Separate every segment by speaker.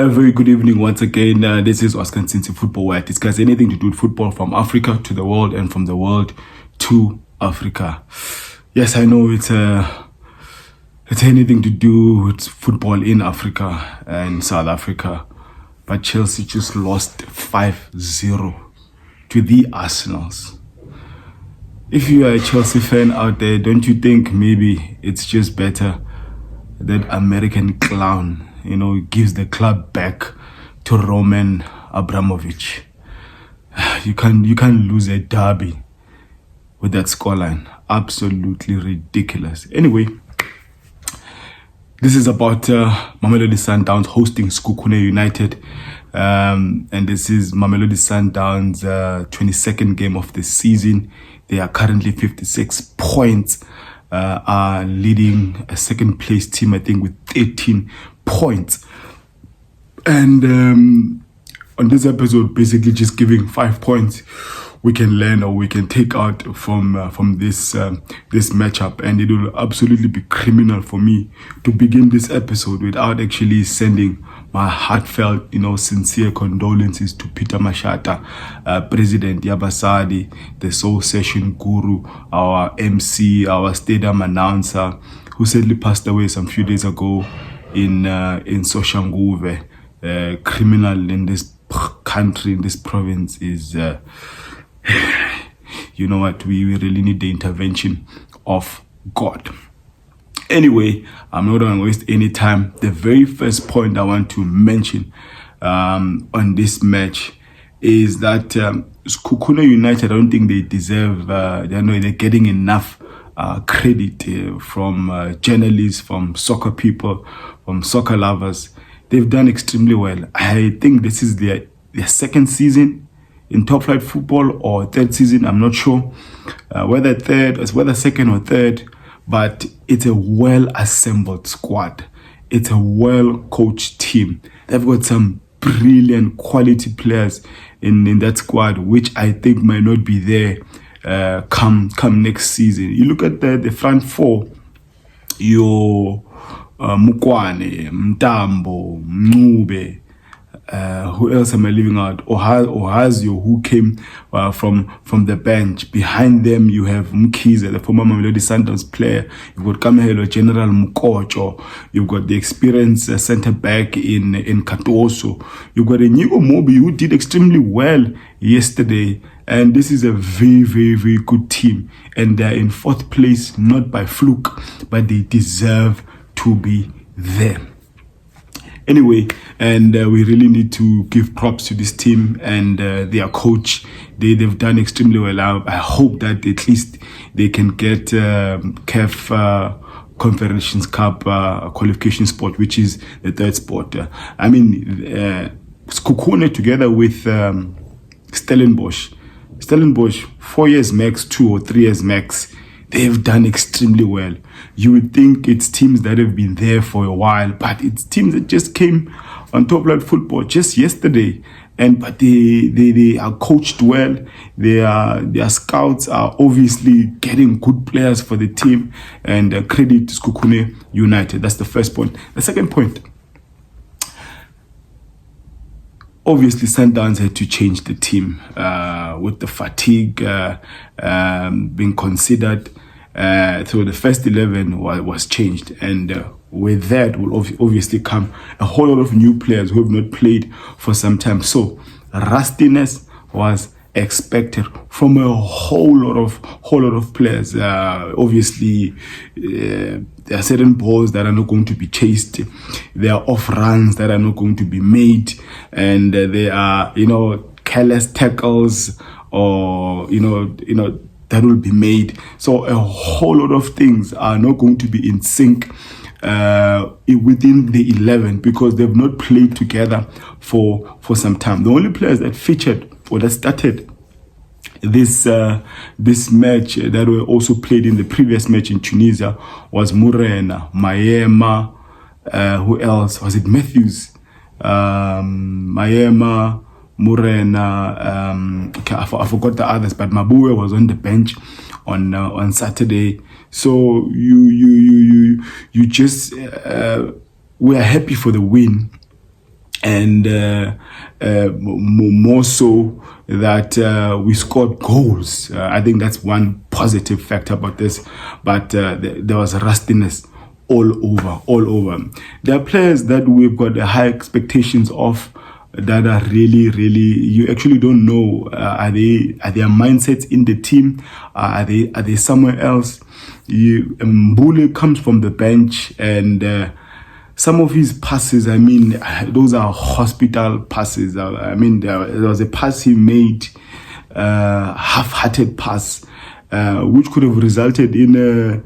Speaker 1: A very good evening once again. This is Oscar Nsinsi Football, where I discuss anything to do with football from Africa to the world and from the world to Africa. Yes, I know it's anything to do with football in Africa and South Africa, but Chelsea just lost 5-0 to the Arsenals. If you are a Chelsea fan out there, don't you think maybe it's just better that American clown, gives the club back to Roman Abramovich? You can't lose a derby with that scoreline. Absolutely ridiculous. Anyway, this is about Mamelodi Sundowns hosting Sekhukhune United. And this is Mamelodi Sundowns' 22nd game of the season. They are currently 56 points. Are leading a second place team, I think, with 13 points. And on this episode, basically just giving 5 points we can learn or we can take out from this matchup. And it will absolutely be criminal for me to begin this episode without actually sending my heartfelt, sincere condolences to Peter Mashata, President Yabasadi, the Soul Session Guru, our MC, our stadium announcer, who sadly passed away some few days ago in Soshanguve. Criminal in this country, in this province is, you know what, we really need the intervention of God. Anyway, I'm not going to waste any time. The very first point I want to mention on this match is that Sekhukhune United, I don't think they deserve, they're getting enough credit from journalists, from soccer people, from soccer lovers. They've done extremely well. I think this is their second season in top flight football, or third season, I'm not sure. Whether second or third, but it's a well-assembled squad. It's a well-coached team. They've got some brilliant quality players in that squad, which I think might not be there come next season. You look at the front four, your Mukwane, Mtambo, Mnube, who else am I leaving out? Ohazio, who came from the bench. Behind them, you have Mkize, the former Mamelodi Sundowns player. You've got Kamehelo, General Mukocho. You've got the experienced centre-back in Katoso. You've got Inigo Mobi, who did extremely well yesterday. And this is a very, very, very good team. And they're in fourth place, not by fluke, but they deserve to be there. Anyway, and we really need to give props to this team and their coach. They've done extremely well. I hope that at least they can get CAF Confederations Cup qualification spot, which is the third spot. Sekhukhune together with Stellenbosch, 4 years max, 2 or 3 years max. They've done extremely well. You would think it's teams that have been there for a while, but it's teams that just came on top flight football just yesterday. But they are coached well. Their scouts are obviously getting good players for the team. And credit to Sekhukhune United. That's the first point. The second point, obviously, Sundowns had to change the team with the fatigue being considered. So the first 11 was changed, and with that will obviously come a whole lot of new players who have not played for some time. So rustiness was expected from a whole lot of players. Obviously, there are certain balls that are not going to be chased. There are off runs that are not going to be made, and there are careless tackles or that will be made. So a whole lot of things are not going to be in sync within the 11 because they've not played together for some time. The only players that featured or that started this match that were also played in the previous match in Tunisia was Murena, Mayema, who else? Was it Matthews? Mayema, Murena, I forgot the others, but Mabue was on the bench on Saturday. So you just we are happy for the win, and more so that we scored goals. I think that's one positive factor about this, but there was rustiness all over. There are players that we've got high expectations of that are really, you actually don't know, are their mindsets in the team, are they somewhere else. Mbule comes from the bench, and some of his passes, I mean, those are hospital passes. I mean, there was a pass he made, half-hearted pass, which could have resulted in a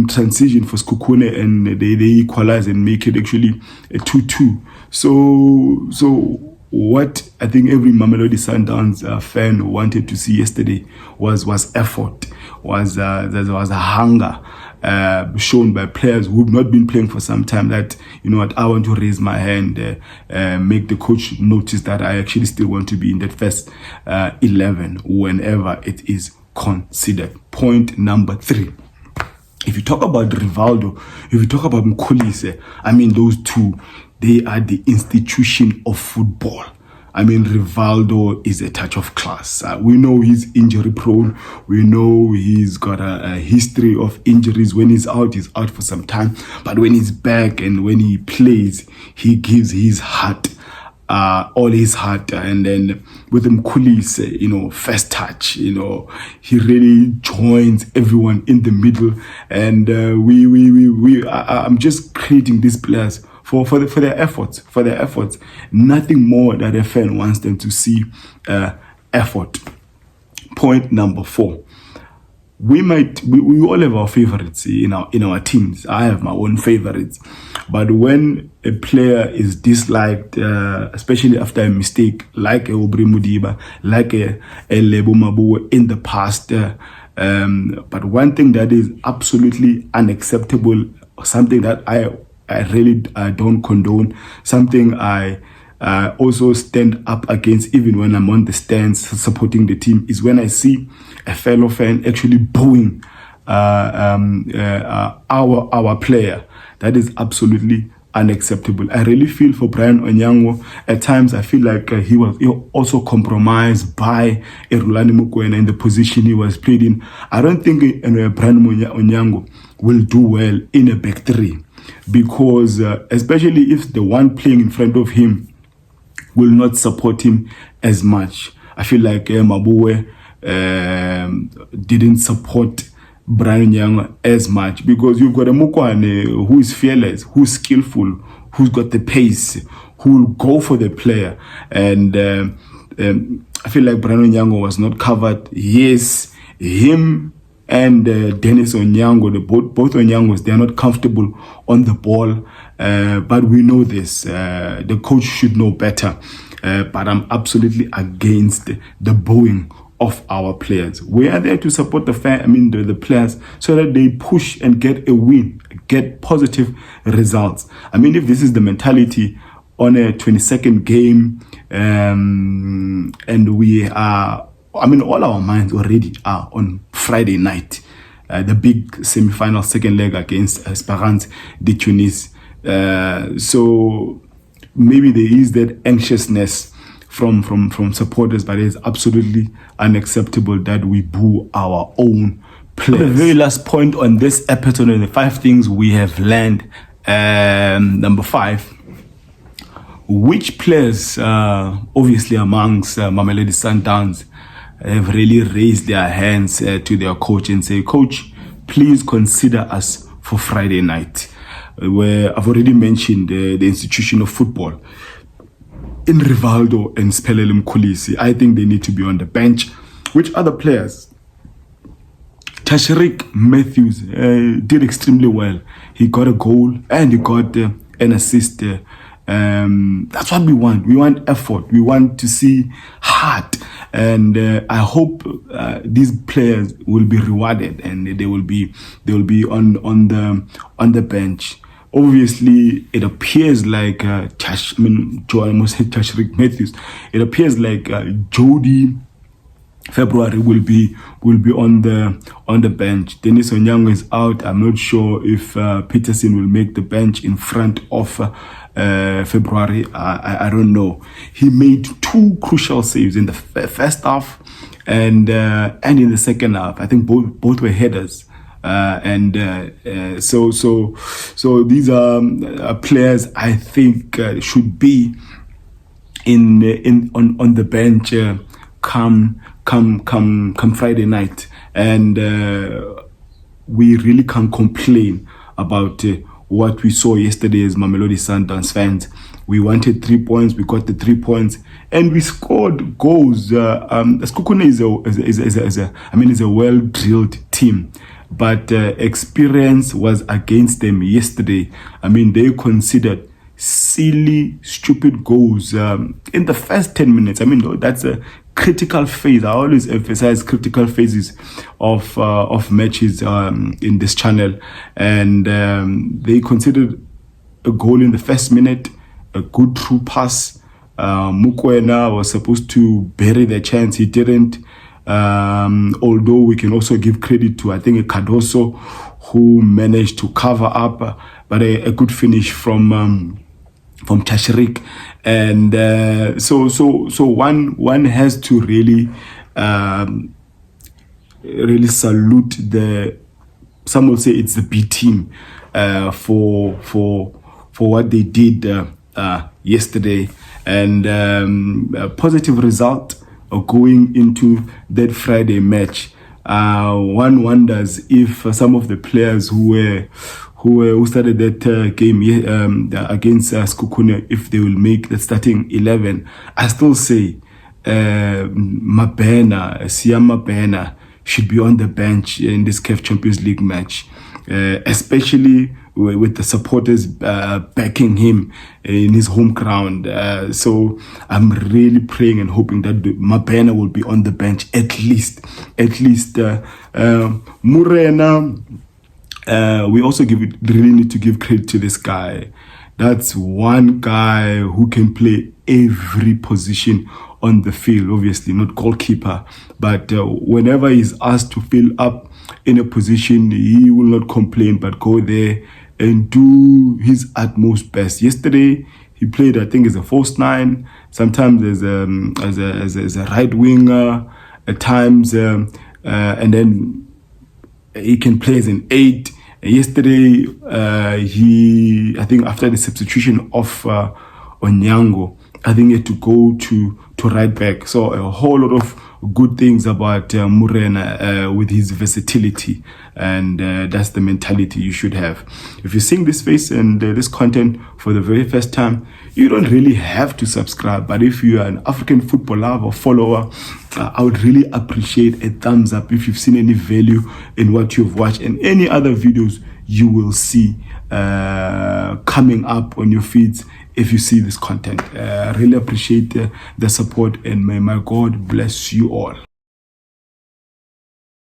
Speaker 1: transition for Sekhukhune, and they equalize and make it actually a 2-2. So what I think every Mamelodi Sundowns fan wanted to see yesterday was effort, was a hunger shown by players who've not been playing for some time, that, you know what, I want to raise my hand, make the coach notice that I actually still want to be in that first 11 whenever it is considered. Point number 3. If you talk about Rivaldo, if you talk about Mkhulise, I mean, those two, they are the institution of football. I mean, Rivaldo is a touch of class. We know he's injury prone. We know he's got a history of injuries. When he's out for some time. But when he's back and when he plays, he gives his heart, all his heart. And then with Mkhulise, you know, first touch, you know, he really joins everyone in the middle. And I'm just creating these players for their efforts. Nothing more that a fan wants them to see effort. Point number 4. We all have our favorites in our teams. I have my own favorites, but when a player is disliked, especially after a mistake, like a Obri Mudiba, like a Lebo Mabue in the past, but one thing that is absolutely unacceptable, something that I really don't condone, something I also stand up against even when I'm on the stands supporting the team, is when I see a fellow fan actually booing our player. That is absolutely unacceptable. I really feel for Brian Onyango. At times I feel like he was also compromised by Erulani Mukwena in the position he was played in. I don't think Brian Onyango will do well in a back three, because especially if the one playing in front of him will not support him as much. I feel like Mabue didn't support Brian Young as much, because you've got a Mukwane who is fearless, who's skillful, who's got the pace, who will go for the player. And I feel like Brian Onyango was not covered. Yes, him and Dennis Onyango, both Onyangos, they are not comfortable on the ball. But we know this. The coach should know better. But I'm absolutely against the booing of our players. We are there to support the players, so that they push and get a win, get positive results. I mean, if this is the mentality on a 22nd game, and we are, I mean, all our minds already are on Friday night, the big semi-final second leg against Esperance de Tunis. So maybe there is that anxiousness from supporters, but it's absolutely unacceptable that we boo our own players. The very last point on this episode of the 5 things we have learned. Number 5. Which players, obviously amongst Mamelodi Sundowns, have really raised their hands to their coach and say, "Coach, please consider us for Friday night." Where I've already mentioned the institution of football. In Rivaldo and Spelele Mkhulise, I think they need to be on the bench. Which other players? Tashrik Matthews did extremely well. He got a goal and he got an assist. That's what we want. We want effort. We want to see heart. And I hope these players will be rewarded, and they will be on the bench. Obviously, it appears like Tashrik Matthews. It appears like Jody February will be on the bench. Dennis Onyango is out. I'm not sure if Peterson will make the bench in front of February. I don't know. He made 2 crucial saves in the first half and in the second half. I think both were headers. So these are players I think should be on the bench come Friday night, and we really can't complain about what we saw yesterday as Mamelodi Sundowns fans. We wanted 3 points, we got the 3 points, and we scored goals. Sekhukhune is a well-drilled team, but experience was against them yesterday. I mean, they considered silly, stupid goals in the first 10 minutes. I mean, that's a critical phase. I always emphasize critical phases of matches in this channel, and they considered a goal in the first minute, a good through pass. Mukwena was supposed to bury the chance, he didn't. Although we can also give credit to, I think, Cardoso, who managed to cover up, but a good finish from Tashirik. And so one has to really salute some will say it's the B team for what they did yesterday, and a positive result going into that Friday match. One wonders if some of the players who started that game against Sekhukhune, if they will make the starting 11. I still say Mabena should be on the bench in this CAF Champions League match, especially with the supporters backing him in his home ground. So I'm really praying and hoping that Mabena will be on the bench at least. Murena, we also really need to give credit to this guy. That's one guy who can play every position on the field. Obviously not goalkeeper, but whenever he's asked to fill up in a position, he will not complain, but go there and do his utmost best. Yesterday he played, I think, as a false 9, sometimes as a right winger at times, and then he can play as an 8. Yesterday, I think after the substitution of Onyango, I think he had to go to right back. So a whole lot of good things about Murena with his versatility, and that's the mentality you should have. If you're seeing this face and this content for the very first time, you don't really have to subscribe, but if you are an African football lover, follower, I would really appreciate a thumbs up if you've seen any value in what you've watched, and any other videos you will see coming up on your feeds if you see this content. I really appreciate the support, and may my God bless you all.